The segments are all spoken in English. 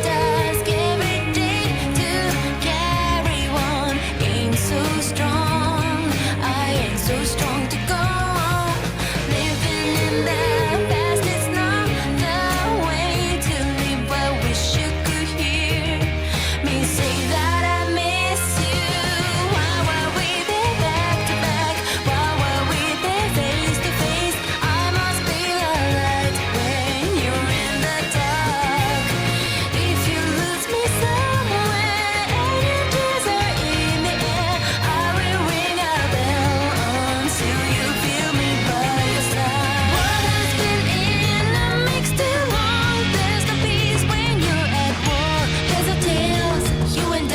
task every day to carry on. Ain't so strong, I ain't so strong to go on. Living in the past is not the way to live. I wish you could hear me say that I miss you. Why were we there back to back? Why were we there face to face? I must be the light when you're in the dark. If you lose me somewhere and your tears are in the air, I will ring a bell until you feel me by your side. What has been in the mix too long? There's no peace when you're at war. Here's the tales, you and I,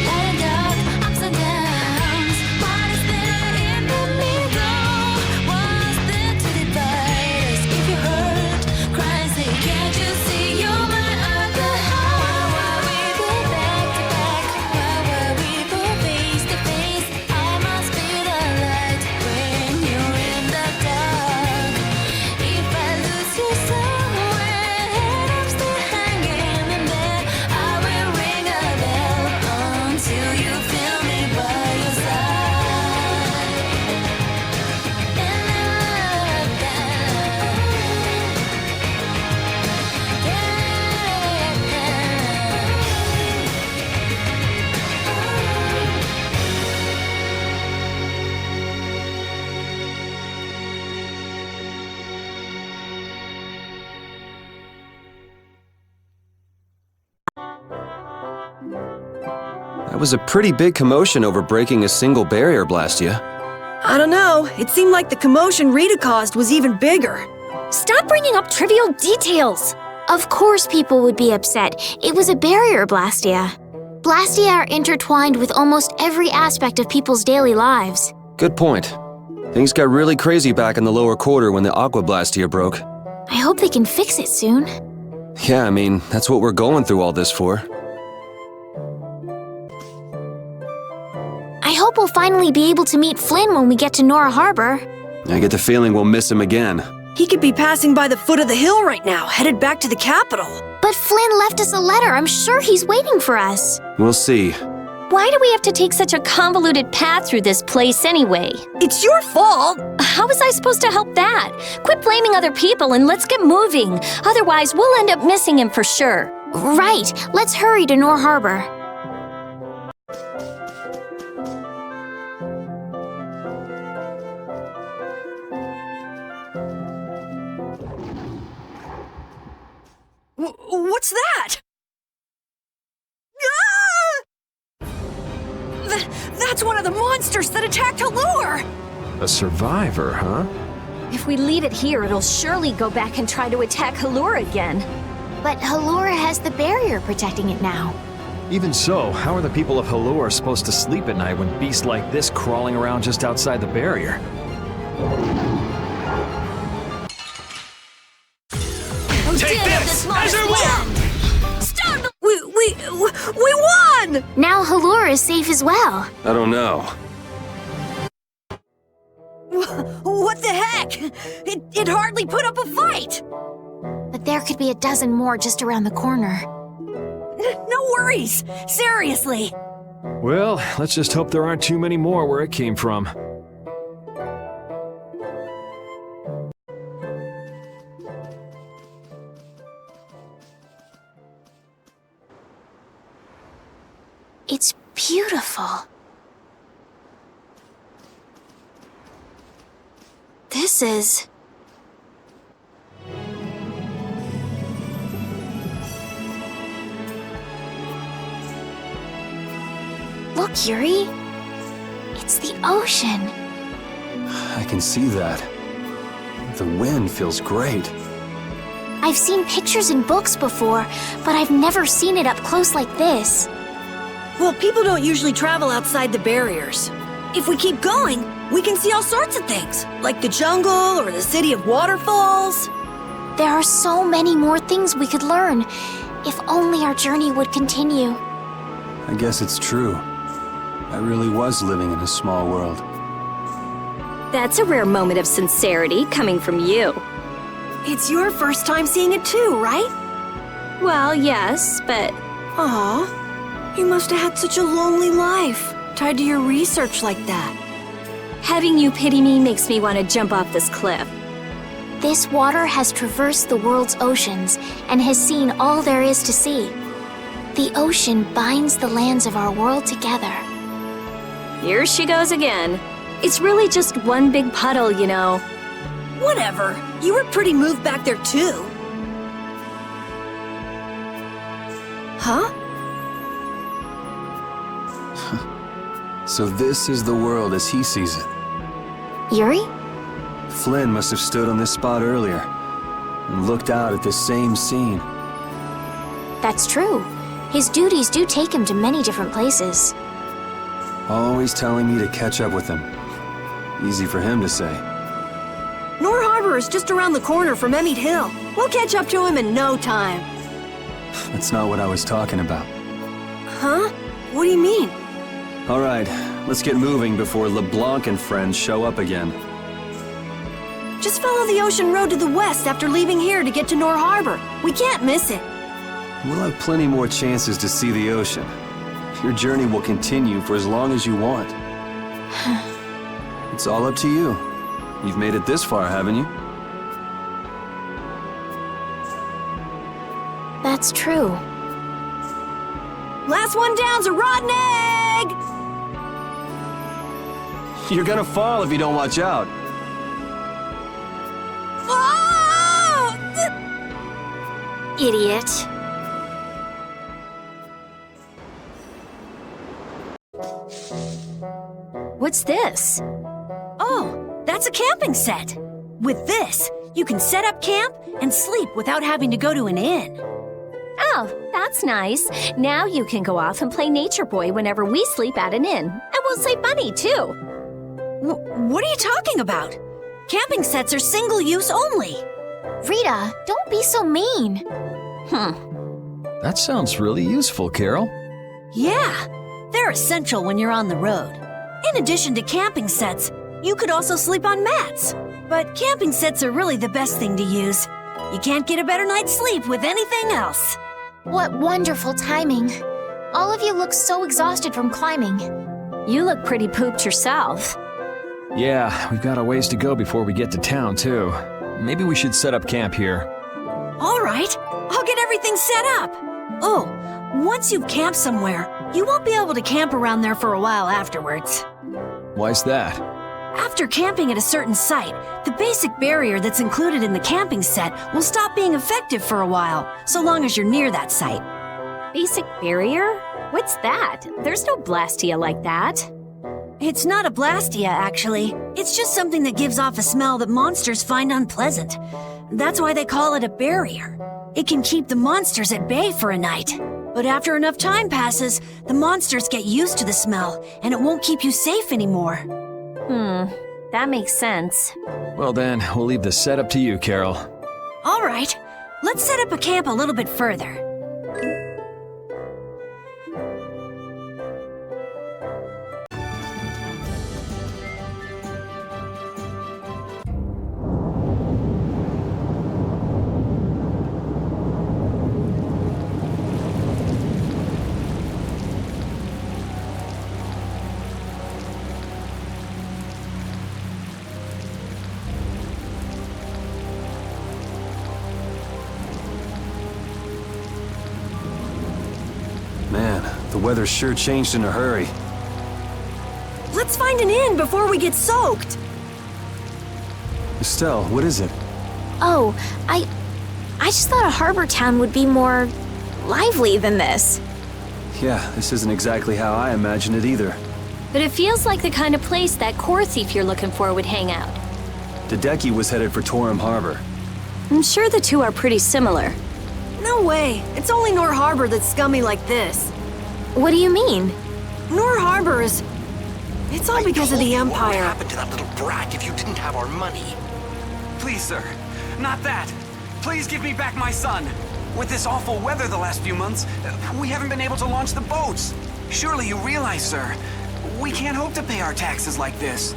light and dark, ups and downs. What is there in the middle? What's there to divide us? If you hurt, cry and say, can't you see you're my other half? Why were we there back to back? Why were we both face to face? I must be the light when you're in the dark. If I lose you somewhere and I'm still hanging in there, I will ring a bell until you feel me by your side. And I love That was a pretty big commotion over breaking a single barrier, Blastia. I don't know. It seemed like the commotion Rita caused was even bigger. Stop bringing up trivial details! Of course people would be upset. It was a barrier, Blastia. Blastia are intertwined with almost every aspect of people's daily lives. Good point. Things got really crazy back in the lower quarter when the Aqua Blastia broke. I hope they can fix it soon. Yeah, I mean, that's what we're going through all this for. I hope we'll finally be able to meet Flynn when we get to Nora Harbor. I get the feeling we'll miss him again. He could be passing by the foot of the hill right now, headed back to the capital. But Flynn left us a letter. I'm sure he's waiting for us. We'll see. Why do we have to take such a convoluted path through this place anyway? It's your fault. How was I supposed to help that? Quit blaming other people and let's get moving. Otherwise, we'll end up missing him for sure. Right. Let's hurry to Nora Harbor. What's that? Ah! That's one of the monsters that attacked Halure! A survivor, huh? If we leave it here, it'll surely go back and try to attack Halure again. But Halura has the barrier protecting it now. Even so, how are the people of Halure supposed to sleep at night when beasts like this crawling around just outside the barrier? Take this as your win! Stop! We won! Now Halura is safe as well. I don't know. What the heck? It hardly put up a fight! But there could be a dozen more just around the corner. No worries! Seriously! Well, let's just hope there aren't too many more where it came from. It's beautiful. This is... Look, Yuri. It's the ocean. I can see that. The wind feels great. I've seen pictures in books before, but I've never seen it up close like this. Well, people don't usually travel outside the barriers. If we keep going, we can see all sorts of things, like the jungle or the city of waterfalls. There are so many more things we could learn, if only our journey would continue. I guess it's true. I really was living in a small world. That's a rare moment of sincerity coming from you. It's your first time seeing it too, right? Well, yes, but Aw, you must have had such a lonely life, tied to your research like that. having you pity me makes me want to jump off this cliff. This water has traversed the world's oceans and has seen all there is to see. The ocean binds the lands of our world together. Here she goes again. It's really just one big puddle, you know. Whatever. You were pretty moved back there, too. Huh? So this is the world as he sees it. Yuri? Flynn must have stood on this spot earlier and looked out at this same scene. That's true. His duties do take him to many different places. Always telling me to catch up with him. Easy for him to say. Nor Harbor is just around the corner from Emmett Hill. We'll catch up to him in no time. That's not what I was talking about. Huh? What do you mean? All right, let's get moving before LeBlanc and friends show up again. Just follow the ocean road to the west after leaving here to get to Nor Harbor. We can't miss it. We'll have plenty more chances to see the ocean. Your journey will continue for as long as you want. It's all up to you. You've made it this far, haven't you? That's true. Last one down's a rotten egg! You're gonna fall if you don't watch out. Oh! Idiot. What's this? Oh, that's a camping set. With this, you can set up camp and sleep without having to go to an inn. Oh, that's nice. Now you can go off and play Nature Boy whenever we sleep at an inn. And we'll save money, too. What are you talking about? Camping sets are single-use only. Rita, don't be so mean. That sounds really useful, Carol. Yeah, they're essential when you're on the road. In addition to camping sets, you could also sleep on mats. But camping sets are really the best thing to use. You can't get a better night's sleep with anything else. What wonderful timing. All of you look so exhausted from climbing. You look pretty pooped yourself. Yeah, we've got a ways to go before we get to town, too. Maybe we should set up camp here. All right, I'll get everything set up. Oh, once you've camped somewhere, you won't be able to camp around there for a while afterwards. Why's that? After camping at a certain site, the basic barrier that's included in the camping set will stop being effective for a while, so long as you're near that site. Basic barrier? What's that? There's no Blastia like that. It's not a Blastia, actually. It's just something that gives off a smell that monsters find unpleasant. That's why they call it a barrier. It can keep the monsters at bay for a night. But after enough time passes, the monsters get used to the smell, and it won't keep you safe anymore. That makes sense. Well then, we'll leave the setup to you, Carol. All right, let's set up a camp a little bit further. Man, the weather sure changed in a hurry. Let's find an inn before we get soaked. Estelle, what is it? Oh, I just thought a harbor town would be more lively than this. Yeah, this isn't exactly how I imagined it either. But it feels like the kind of place that core thief you're looking for would hang out. Hideki was headed for Torum Harbor. I'm sure the two are pretty similar. No way, it's only Nor Harbor that's scummy like this. What do you mean? Nor Harbor is... It's all because of the What would Empire. happen to that little brat if you didn't have our money? Please, sir. Not that. Please give me back my son. With this awful weather the last few months, we haven't been able to launch the boats. Surely you realize, sir, we can't hope to pay our taxes like this.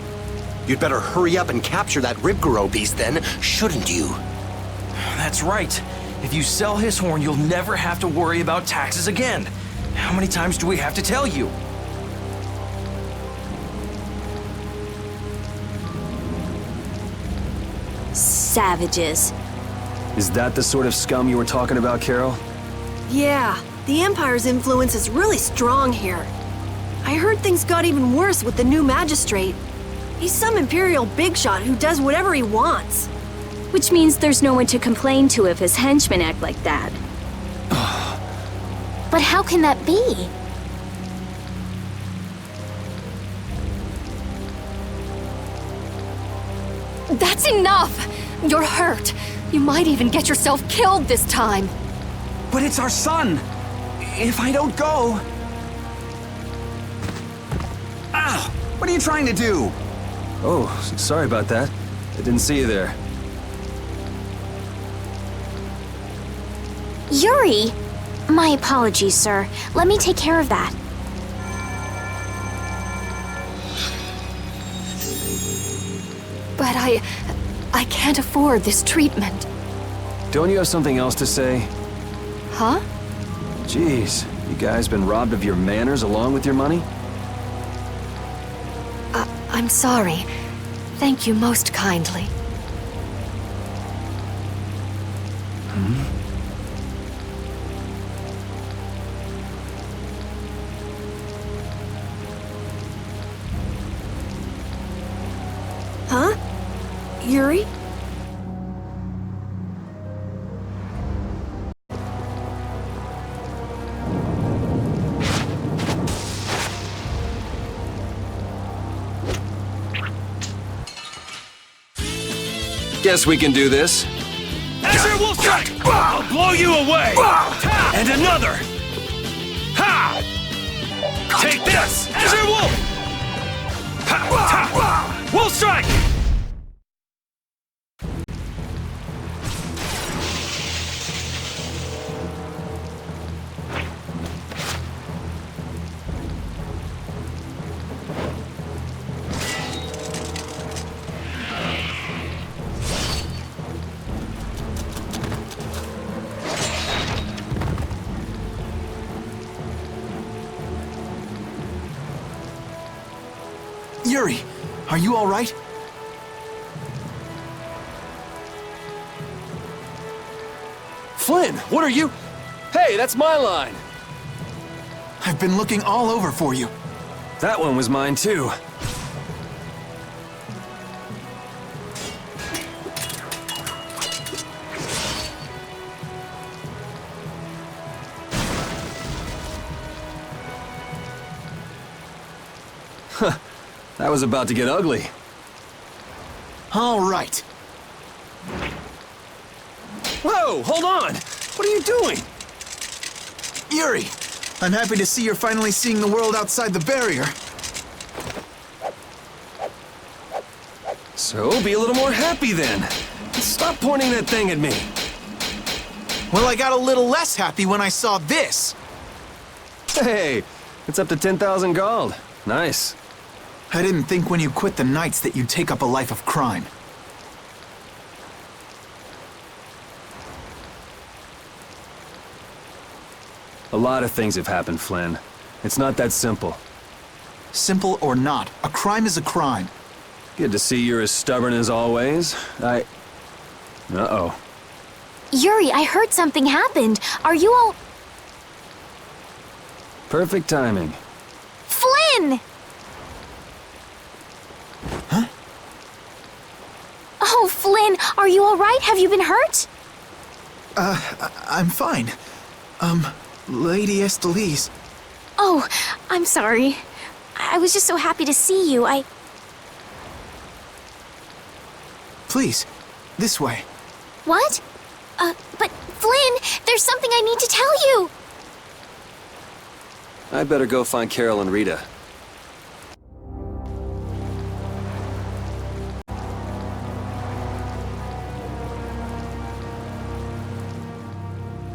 You'd better hurry up and capture that Ribgaro beast then, shouldn't you? That's right. If you sell his horn, you'll never have to worry about taxes again. How many times do we have to tell you? Savages. Is that the sort of scum you were talking about, Carol? Yeah, the Empire's influence is really strong here. I heard things got even worse with the new magistrate. He's some Imperial bigshot who does whatever he wants. Which means there's no one to complain to if his henchmen act like that. But how can that be? That's enough! You're hurt. You might even get yourself killed this time. But it's our son! If I don't go... Ow! What are you trying to do? Oh, sorry about that. I didn't see you there. Yuri! My apologies, sir. Let me take care of that. But I can't afford this treatment. Don't you have something else to say? Huh? Jeez, you guys been robbed of your manners along with your money? I'm sorry. Thank you most kindly. Huh? Yuri? Guess we can do this. Azure Wolf Strike! I'll blow you away! And another! Ha! Take this! Azure Wolf! Ha! Ha! Wolf Strike! Yuri, are you all right? Flynn, what are you? Hey, that's my line. I've been looking all over for you. That one was mine too. Huh, that was about to get ugly. All right. Whoa, hold on! What are you doing? Yuri, I'm happy to see you're finally seeing the world outside the barrier. So, be a little more happy then. Stop pointing that thing at me. Well, I got a little less happy when I saw this. Hey, it's up to 10,000 gold. Nice. I didn't think when you quit the Knights that you'd take up a life of crime. A lot of things have happened, Flynn. It's not that simple. Simple or not, a crime is a crime. Good to see you're as stubborn as always. Uh-oh. Yuri, I heard something happened. Are you all... Perfect timing. Flynn! Huh? Oh, Flynn, are you all right? Have you been hurt? I'm fine. Lady Estelise. Oh, I'm sorry. I was just so happy to see you. Please, this way. What? But Flynn, there's something I need to tell you. I better go find Carol and Rita.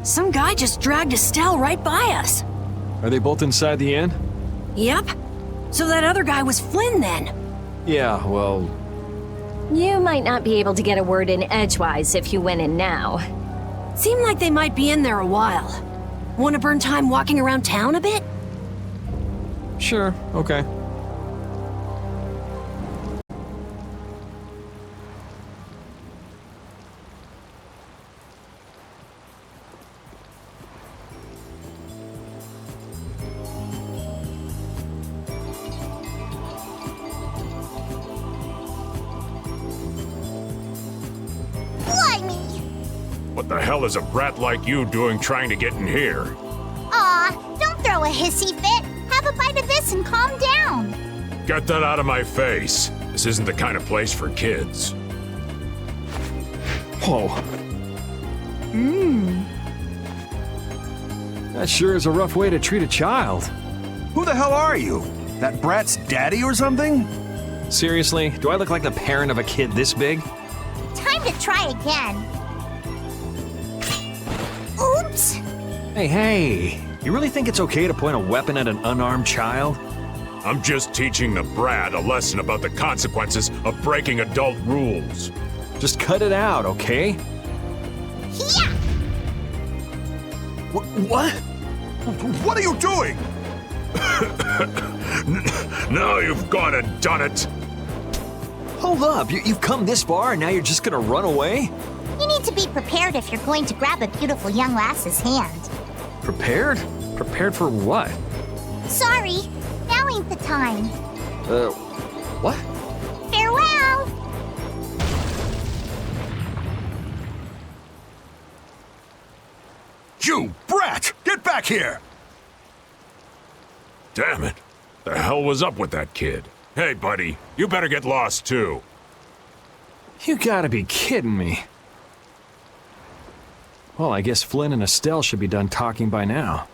Some guy just dragged Estelle right by us. Are they both inside the inn? Yep. So that other guy was Flynn then. Yeah, well, You might not be able to get a word in edgewise if you went in now. Seem like they might be in there a while. Want to burn time walking around town a bit? Sure, okay. What the hell is a brat like you doing trying to get in here? Aw, don't throw a hissy fit. Have a bite of this and calm down. Get that out of my face. This isn't the kind of place for kids. Whoa. That sure is a rough way to treat a child. Who the hell are you? That brat's daddy or something? Seriously, do I look like the parent of a kid this big? Time to try again. Oops. Hey, you really think it's okay to point a weapon at an unarmed child? I'm just teaching the brat a lesson about the consequences of breaking adult rules. Just cut it out, okay? Yeah. What? What are you doing? Now you've gone and done it. Hold up, you've come this far and now you're just gonna run away? You need to be prepared if you're going to grab a beautiful young lass's hand. Prepared? Prepared for what? Sorry, now ain't the time. What? Farewell! You brat! Get back here! Damn it. The hell was up with that kid? Hey, buddy, you better get lost too. You gotta be kidding me. Well, I guess Flynn and Estelle should be done talking by now.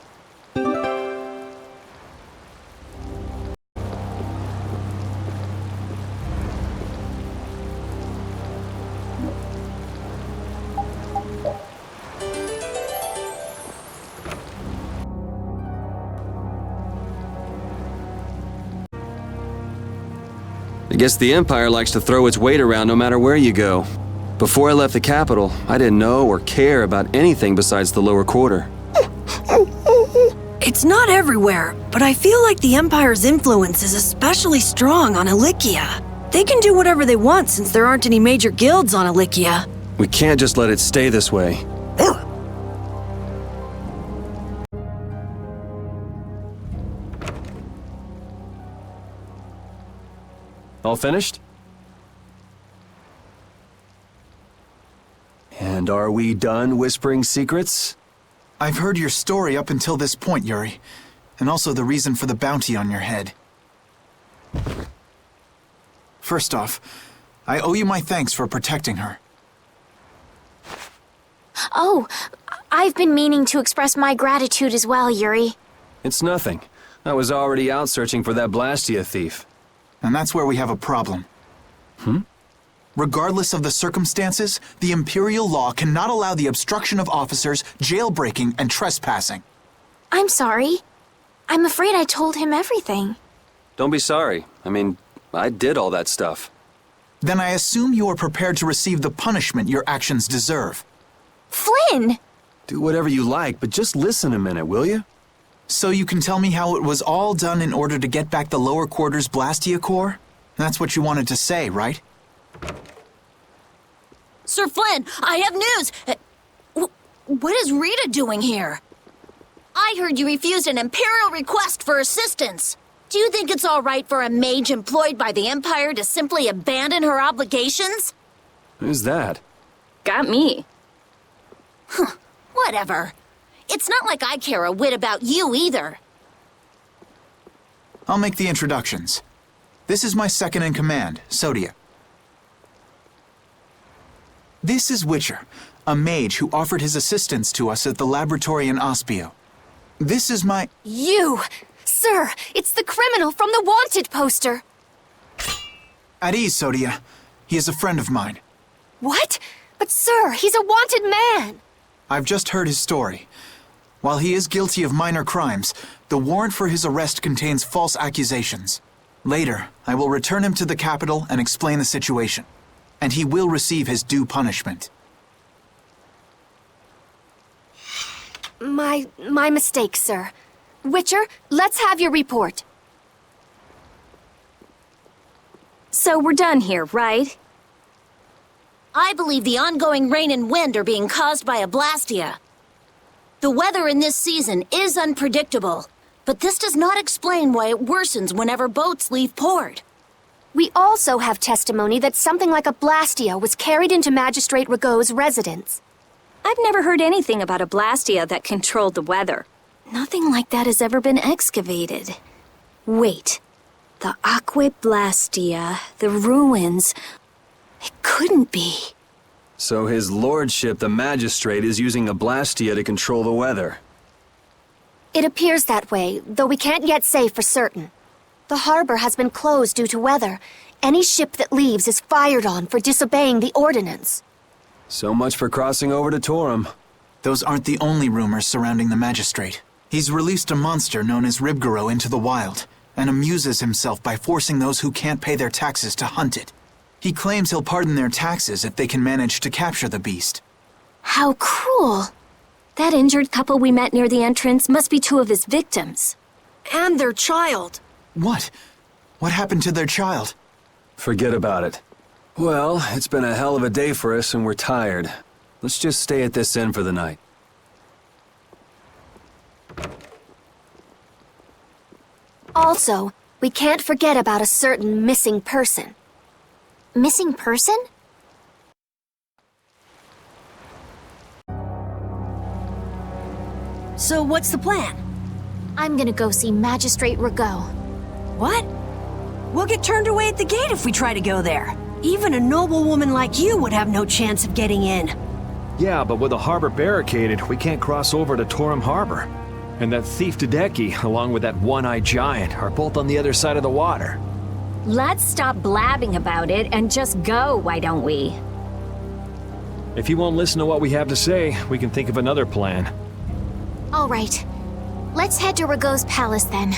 I guess the Empire likes to throw its weight around no matter where you go. Before I left the capital, I didn't know or care about anything besides the lower quarter. It's not everywhere, but I feel like the Empire's influence is especially strong on Ilikia. They can do whatever they want since there aren't any major guilds on Ilikia. We can't just let it stay this way. All finished? And are we done whispering secrets? I've heard your story up until this point, Yuri, and also the reason for the bounty on your head. First off, I owe you my thanks for protecting her. Oh, I've been meaning to express my gratitude as well, Yuri. It's nothing. I was already out searching for that Blastia thief. And that's where we have a problem. Regardless of the circumstances, the Imperial law cannot allow the obstruction of officers, jailbreaking, and trespassing. I'm sorry. I'm afraid I told him everything. Don't be sorry. I mean, I did all that stuff. Then I assume you are prepared to receive the punishment your actions deserve. Flynn! Do whatever you like, but just listen a minute, will you? So you can tell me how it was all done in order to get back the lower quarters Blastia core? That's what you wanted to say, right? Sir Flynn, I have news! What is Rita doing here? I heard you refused an Imperial request for assistance. Do you think it's all right for a mage employed by the Empire to simply abandon her obligations? Who's that? Got me. Whatever. It's not like I care a whit about you either. I'll make the introductions. This is my second in command, Sodia. This is Witcher, a mage who offered his assistance to us at the laboratory in Ospio. This is my... You! Sir, it's the criminal from the wanted poster! At ease, Sodia. He is a friend of mine. What? But sir, he's a wanted man! I've just heard his story. While he is guilty of minor crimes, the warrant for his arrest contains false accusations. Later, I will return him to the capital and explain the situation. And he will receive his due punishment. My mistake, sir. Witcher, let's have your report. So we're done here, right? I believe the ongoing rain and wind are being caused by a Blastia. The weather in this season is unpredictable, but this does not explain why it worsens whenever boats leave port. We also have testimony that something like a Blastia was carried into Magistrate Rigaud's residence. I've never heard anything about a Blastia that controlled the weather. Nothing like that has ever been excavated. Wait. The Aqua Blastia, the ruins... It couldn't be. So his lordship, the magistrate, is using a Blastia to control the weather. It appears that way, though we can't yet say for certain. The harbor has been closed due to weather. Any ship that leaves is fired on for disobeying the ordinance. So much for crossing over to Torum. Those aren't the only rumors surrounding the magistrate. He's released a monster known as Ribgaro into the wild, and amuses himself by forcing those who can't pay their taxes to hunt it. He claims he'll pardon their taxes if they can manage to capture the beast. How cruel. That injured couple we met near the entrance must be two of his victims. And their child. What? What happened to their child? Forget about it. Well, it's been a hell of a day for us and we're tired. Let's just stay at this inn for the night. Also, we can't forget about a certain missing person. Missing person? So what's the plan? I'm gonna go see Magistrate Rigaud. What? We'll get turned away at the gate if we try to go there. Even a noble woman like you would have no chance of getting in. Yeah, but with the harbor barricaded, we can't cross over to Torum Harbor. And that thief Tadeki, along with that one-eyed giant, are both on the other side of the water. Let's stop blabbing about it and just go, why don't we? If you won't listen to what we have to say, we can think of another plan. All right. Let's head to Rigaud's palace then.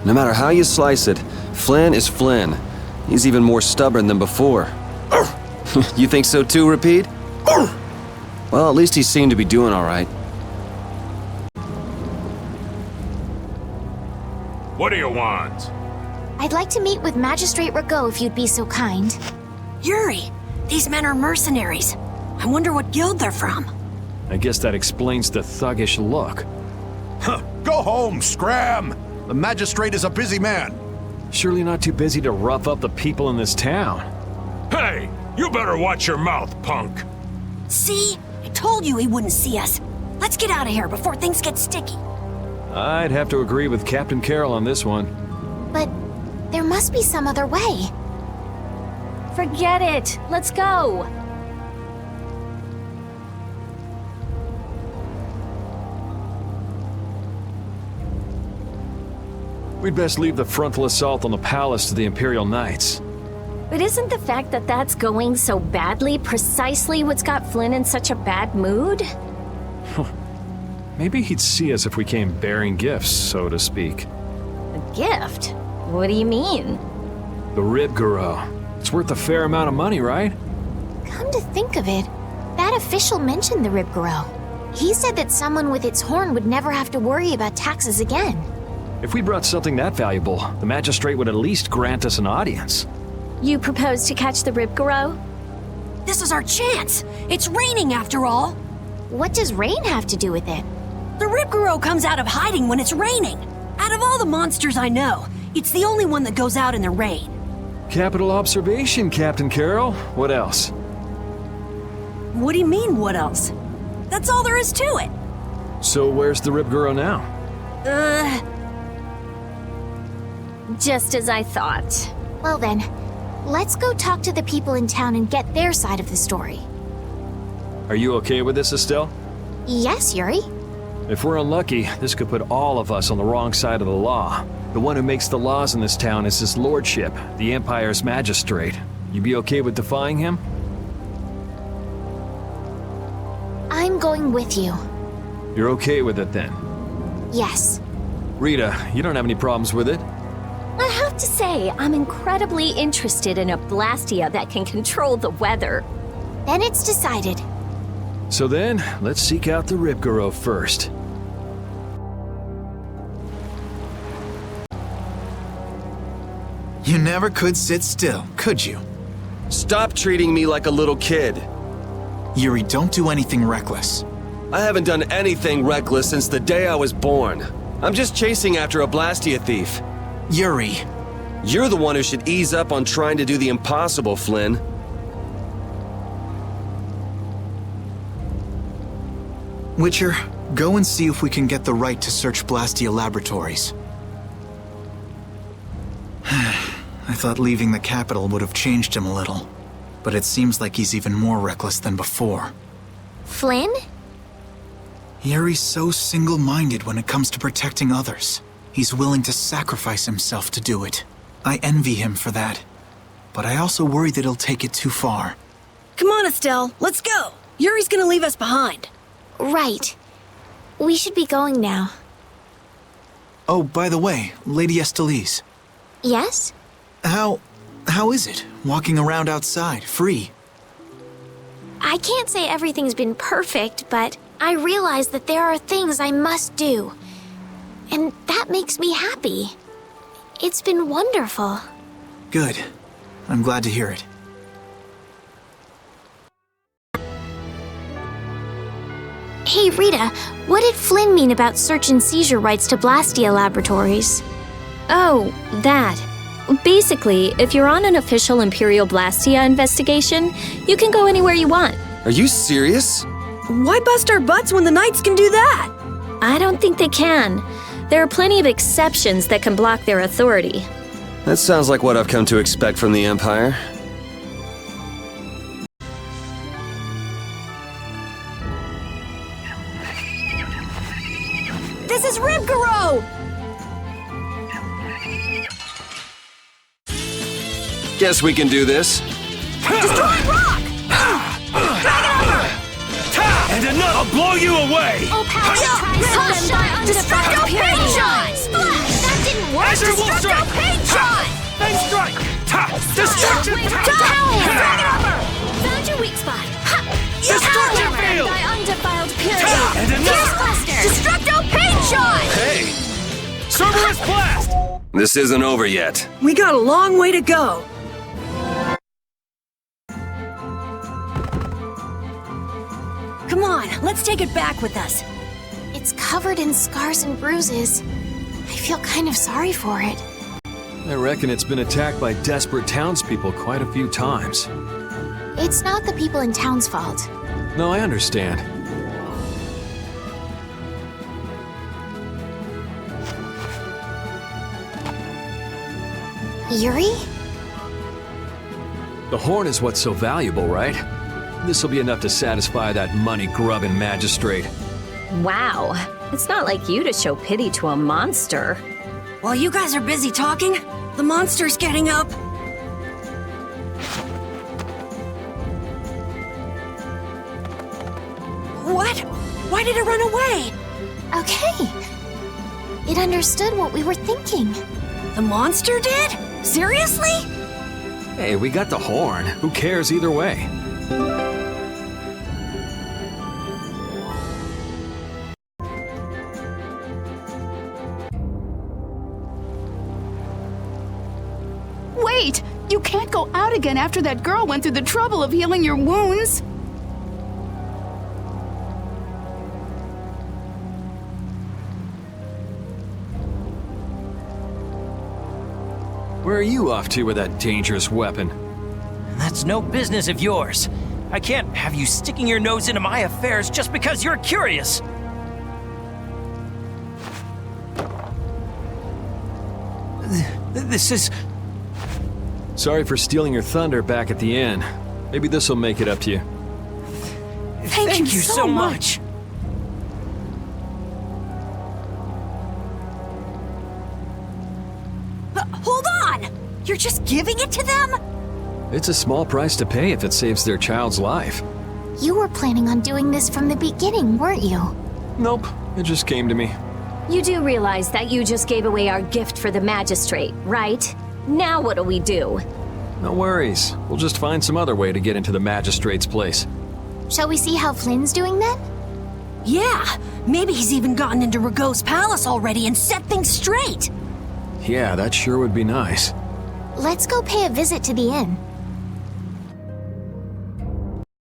No matter how you slice it, Flynn is Flynn. He's even more stubborn than before. You think so too, Repeat? Well, at least he seemed to be doing all right. What do you want? I'd like to meet with Magistrate Rigaud if you'd be so kind. Yuri, these men are mercenaries. I wonder what guild they're from. I guess that explains the thuggish look. Huh. Go home, Scram! The magistrate is a busy man. Surely not too busy to rough up the people in this town. Hey, you better watch your mouth, punk. See? I told you he wouldn't see us. Let's get out of here before things get sticky. I'd have to agree with Captain Carroll on this one. But there must be some other way. Forget it. Let's go. We'd best leave the frontal assault on the palace to the Imperial Knights. But isn't the fact that that's going so badly precisely what's got Flynn in such a bad mood? Maybe he'd see us if we came bearing gifts, so to speak. A gift? What do you mean? The Ribgaro. It's worth a fair amount of money, right? Come to think of it, that official mentioned the Ribgaro. He said that someone with its horn would never have to worry about taxes again. If we brought something that valuable, the magistrate would at least grant us an audience. You propose to catch the Ribgaro? This is our chance. It's raining after all. What does rain have to do with it? The Ribgaro comes out of hiding when it's raining. Out of all the monsters I know, it's the only one that goes out in the rain. Capital observation, Captain Carroll. What else? What do you mean, what else? That's all there is to it. So where's the Ribgaro now? Just as I thought. Well then, let's go talk to the people in town and get their side of the story. Are you okay with this, Estelle? Yes, Yuri. If we're unlucky, this could put all of us on the wrong side of the law. The one who makes the laws in this town is his lordship, the Empire's magistrate. You be okay with defying him? I'm going with you. You're okay with it then? Yes. Rita, you don't have any problems with it? I have to say, I'm incredibly interested in a Blastia that can control the weather. Then it's decided. So then, let's seek out the Ribgaro first. You never could sit still, could you? Stop treating me like a little kid. Yuri, don't do anything reckless. I haven't done anything reckless since the day I was born. I'm just chasing after a Blastia thief. Yuri, You're the one who should ease up on trying to do the impossible, Flynn. Witcher, go and see if we can get the right to search Blastia Laboratories. I thought leaving the capital would have changed him a little, but it seems like he's even more reckless than before. Flynn? Yuri's so single-minded when it comes to protecting others. He's willing to sacrifice himself to do it. I envy him for that. But I also worry that he'll take it too far. Come on, Estelle, let's go. Yuri's gonna leave us behind. Right. We should be going now. Oh, by the way, Lady Estellise. Yes? How is it, walking around outside, free? I can't say everything's been perfect, but I realize that there are things I must do. And that makes me happy. It's been wonderful. Good. I'm glad to hear it. Hey, Rita, what did Flynn mean about search and seizure rights to Blastia Laboratories? Oh, that. Basically, if you're on an official Imperial Blastia investigation, you can go anywhere you want. Are you serious? Why bust our butts when the Knights can do that? I don't think they can. There are plenty of exceptions that can block their authority. That sounds like what I've come to expect from the Empire. This is Ribgaro! Guess we can do this. Destroy rock! And another! I'll blow you away! Oh, power strikes! Destructo Pain Shot! Splash! That didn't work! Azure Wolf Destructo Strike! Pain Shot! Fang Strike! Destruction! Found your weak spot. Destruction Field! Thy undefiled purity. And another! Destructo Pain Shot! Hey! Cerberus Blast! This isn't over yet. We got a long way to go. Come on, let's take it back with us. It's covered in scars and bruises. I feel kind of sorry for it. I reckon it's been attacked by desperate townspeople quite a few times. It's not the people in town's fault. No, I understand. Yuri? The horn is what's so valuable, right? This'll be enough to satisfy that money-grubbing magistrate. Wow. It's not like you to show pity to a monster. While you guys are busy talking, the monster's getting up. What? Why did it run away? Okay. It understood what we were thinking. The monster did? Seriously? Hey, we got the horn. Who cares either way? Wait! You can't go out again after that girl went through the trouble of healing your wounds. Where are you off to with that dangerous weapon? That's no business of yours. I can't have you sticking your nose into my affairs just because you're curious. This is... Sorry for stealing your thunder back at the inn. Maybe this'll make it up to you. Thank you so much. Hold on! You're just giving it to them? It's a small price to pay if it saves their child's life. You were planning on doing this from the beginning, weren't you? Nope, it just came to me. You do realize that you just gave away our gift for the magistrate, right? Now what'll we do? No worries. We'll just find some other way to get into the magistrate's place. Shall we see how Flynn's doing then? Yeah, maybe he's even gotten into Ragot's palace already and set things straight. Yeah, that sure would be nice. Let's go pay a visit to the inn.